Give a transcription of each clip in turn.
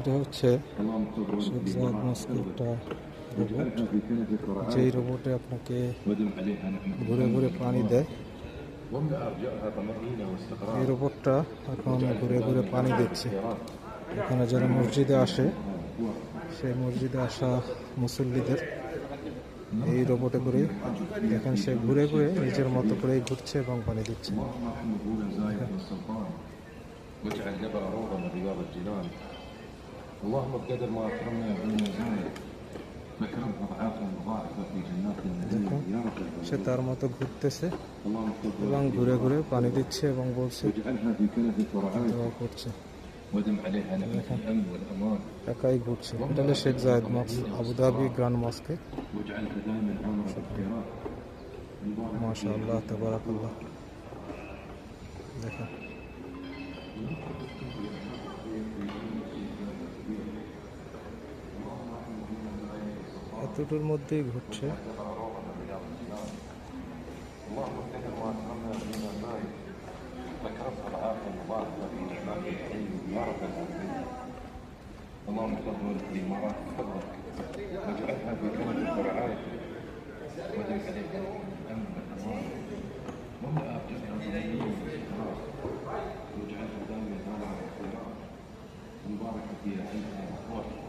এটা হচ্ছে শেখ জায়েদ মস্কের একটা রোবট, যেই রোবটে আপনাকে ঘুরে ঘুরে পানি দেয়। এই রোবটটা এখন ঘুরে ঘুরে পানি দিচ্ছে। এখানে যারা মসজিদে আসে, সেই মসজিদে আসা মুসল্লিদের এই রোবটে করে দেখেন সে ঘুরে ঘুরে নিজের মতো করে ঘুরছে এবং পানি দিচ্ছে। দেখুন সে তার মতো ঘুরতেছে এবং ঘুরে ঘুরে পানি দিচ্ছে এবং বলছে দোয়া করছে। একাই ঘুরছে। এটা হলো শেখ জায়েদ মস্ক, আবুধাবি গ্র্যান্ড মস্কে। মাশাআল্লাহ, তাবারাকাল্লাহ। দেখেন এতটুর মধ্যেই ঘুরছে। اللهم تفضل الامارات بفضلك واجعلها في كنفك ورعايتك ودم عليها الامن والامان واملا جميع المسلمين بالاخلاص واجعلها دائما طالعه الخيرات مباركه في عيشها واخواتها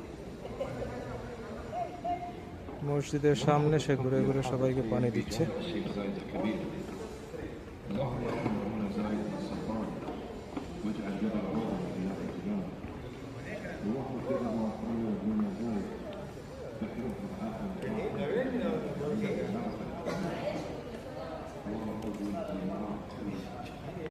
মসজিদের সামনে সে ঘুরে ঘুরে সবাইকে পানি দিচ্ছে।